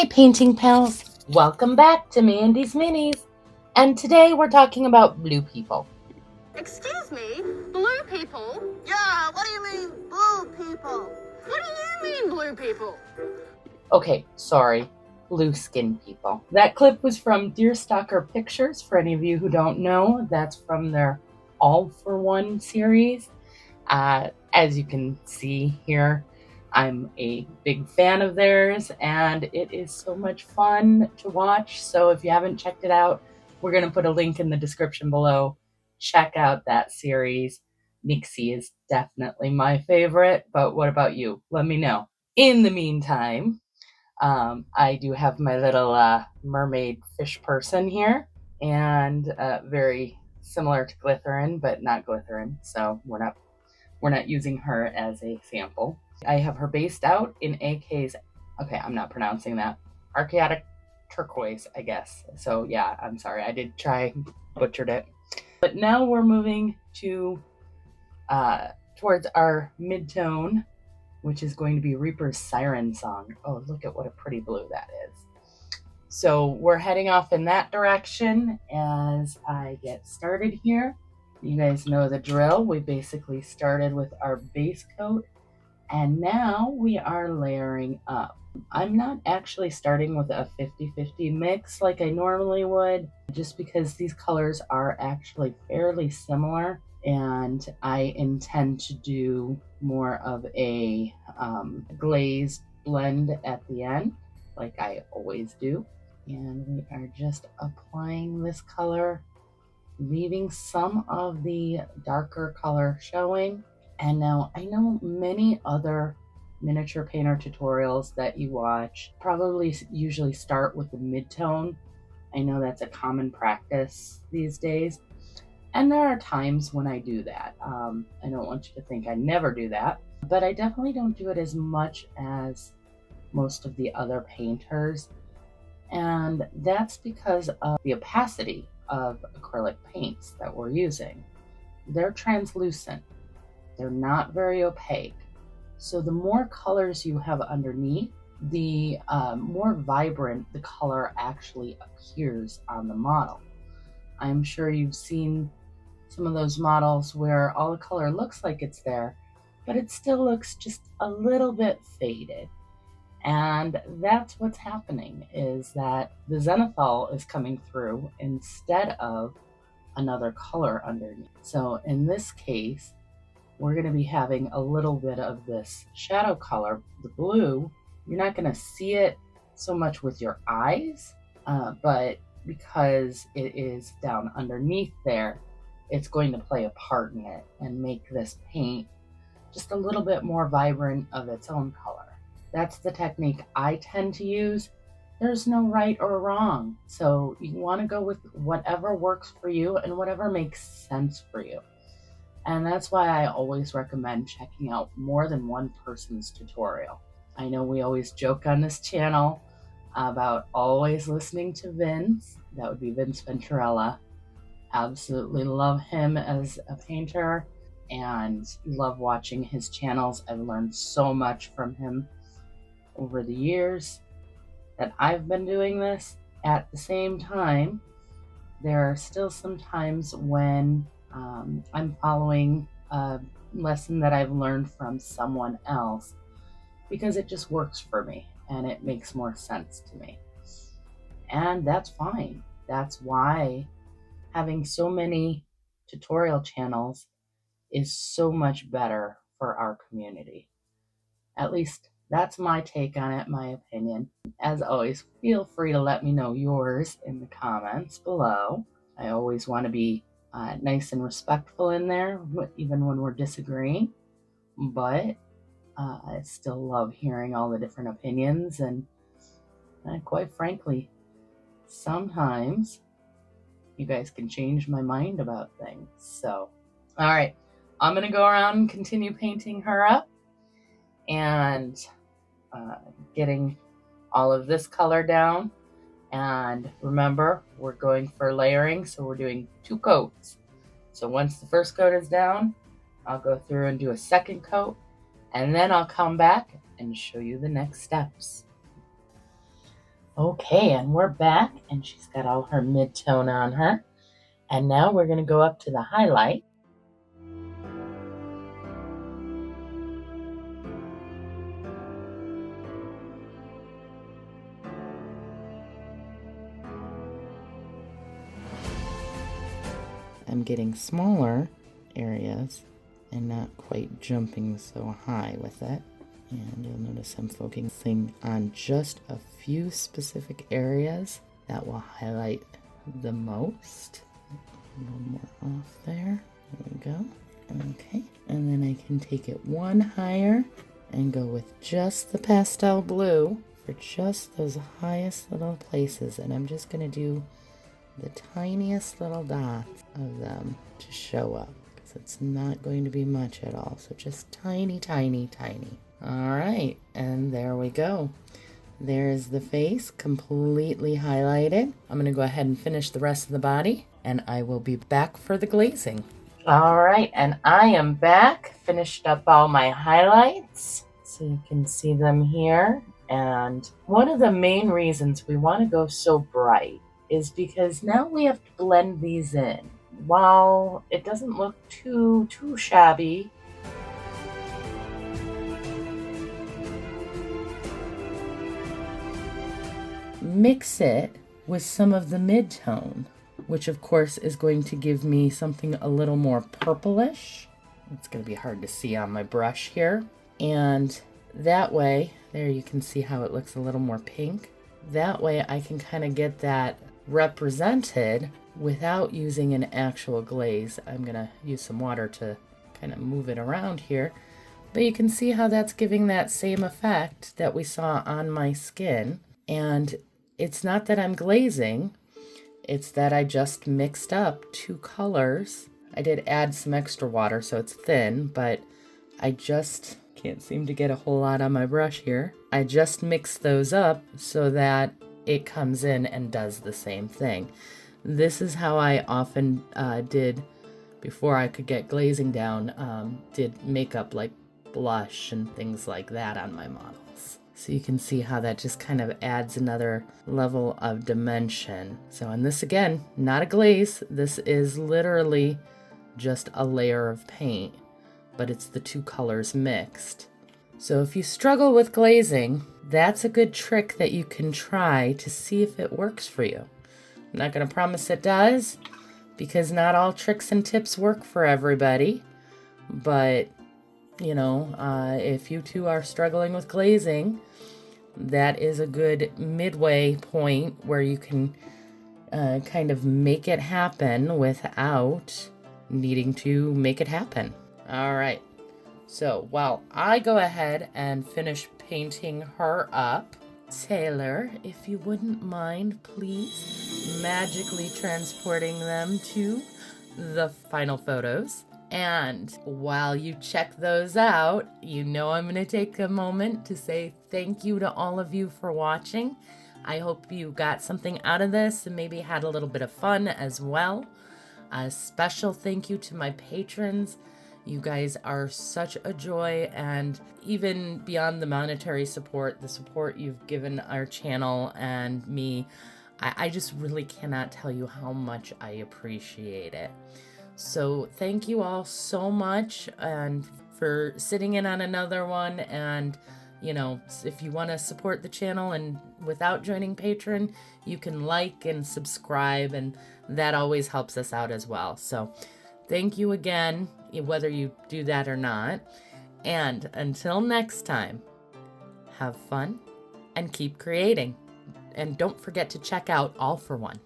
Hey painting pals, welcome back to Mandy's Minis, and today we're talking about blue people. Excuse me? Blue people? Yeah, what do you mean, blue people? What do you mean, blue people? Okay, sorry, blue skin people. That clip was from Deerstalker Pictures. For any of you who don't know, that's from their All for One series. As you can see here, I'm a big fan of theirs, and it is so much fun to watch. So if you haven't checked it out, we're going to put a link in the description below. Check out that series. Nixie is definitely my favorite, but what about you? Let me know. In the meantime, I do have my little mermaid fish person here, and very similar to Glytherin, but not Glytherin, so we're not using her as a sample. I have her based out in AK's, okay, I'm not pronouncing that, Archaetic Turquoise, I guess. So yeah, I'm sorry, I did try, butchered it. But now we're moving to towards our mid-tone, which is going to be Reaper's Siren Song. Oh, look at what a pretty blue that is. So we're heading off in that direction as I get started here. You guys know the drill. We basically started with our base coat, and now we are layering up. I'm not actually starting with a 50-50 mix like I normally would, just because these colors are actually fairly similar, and I intend to do more of a glazed blend at the end, like I always do. And we are just applying this color, leaving some of the darker color showing. And now I know many other miniature painter tutorials that you watch probably usually start with the mid-tone. I know that's a common practice these days, and there are times when I do that. I don't want you to think I never do that, but I definitely don't do it as much as most of the other painters, and that's because of the opacity of acrylic paints that we're using. They're translucent. They're not very opaque. So the more colors you have underneath, the more vibrant the color actually appears on the model. I'm sure you've seen some of those models where all the color looks like it's there, but it still looks just a little bit faded. And that's what's happening, is that the zenithal is coming through instead of another color underneath. So in this case, we're going to be having a little bit of this shadow color, the blue. You're not going to see it so much with your eyes, but because it is down underneath there, it's going to play a part in it and make this paint just a little bit more vibrant of its own color. That's the technique I tend to use. There's no right or wrong. So you want to go with whatever works for you and whatever makes sense for you. And that's why I always recommend checking out more than one person's tutorial. I know we always joke on this channel about always listening to Vince. That would be Vince Venturella. Absolutely love him as a painter and love watching his channels. I've learned so much from him over the years that I've been doing this. At the same time, there are still some times when I'm following a lesson that I've learned from someone else because it just works for me and it makes more sense to me. And that's fine. That's why having so many tutorial channels is so much better for our community. At least that's my take on it, my opinion. As always, feel free to let me know yours in the comments below. I always want to be nice and respectful in there, even when we're disagreeing. But I still love hearing all the different opinions, and quite frankly, sometimes you guys can change my mind about things. So, all right, I'm going to go around and continue painting her up and getting all of this color down. And remember, we're going for layering, so we're doing 2 coats. So once the first coat is down, I'll go through and do a second coat, and then I'll come back and show you the next steps. Okay, and we're back, and she's got all her mid-tone on her. And now we're going to go up to the highlight. I'm getting smaller areas and not quite jumping so high with it. And you'll notice I'm focusing on just a few specific areas that will highlight the most. A little more off there. There we go. Okay, and then I can take it one higher and go with just the pastel blue for just those highest little places. And I'm just going to do the tiniest little dots of them to show up, because it's not going to be much at all. So just tiny, tiny, tiny. All right, and there we go. There's the face completely highlighted. I'm going to go ahead and finish the rest of the body, and I will be back for the glazing. All right, and I am back, finished up all my highlights, so you can see them here. And one of the main reasons we want to go so bright is because now we have to blend these in. While it doesn't look too shabby, mix it with some of the mid-tone, which of course is going to give me something a little more purplish. It's going to be hard to see on my brush here. And that way, there you can see how it looks a little more pink. That way I can kind of get that represented without using an actual glaze. I'm going to use some water to kind of move it around here. But you can see how that's giving that same effect that we saw on my skin. And it's not that I'm glazing, it's that I just mixed up two colors. I did add some extra water so it's thin, but I just can't seem to get a whole lot on my brush here. I just mixed those up so that it comes in and does the same thing. This is how I often did before I could get glazing down, did makeup like blush and things like that on my models. So you can see how that just kind of adds another level of dimension. So, and this again, not a glaze. This is literally just a layer of paint, but it's the two colors mixed. So if you struggle with glazing, that's a good trick that you can try to see if it works for you. I'm not going to promise it does, because not all tricks and tips work for everybody. But, you know, if you two are struggling with glazing, that is a good midway point where you can kind of make it happen without needing to make it happen. All right. So while I go ahead and finish painting her up, Taylor, if you wouldn't mind, please magically transporting them to the final photos. And while you check those out, you know I'm going to take a moment to say thank you to all of you for watching. I hope you got something out of this and maybe had a little bit of fun as well. A special thank you to my patrons. You guys are such a joy, and even beyond the monetary support, the support you've given our channel and me, I just really cannot tell you how much I appreciate it. So thank you all so much, and for sitting in on another one. And you know, if you want to support the channel and without joining Patreon, you can like and subscribe, and that always helps us out as well. So thank you again, whether you do that or not. And until next time, have fun and keep creating. And don't forget to check out All for One.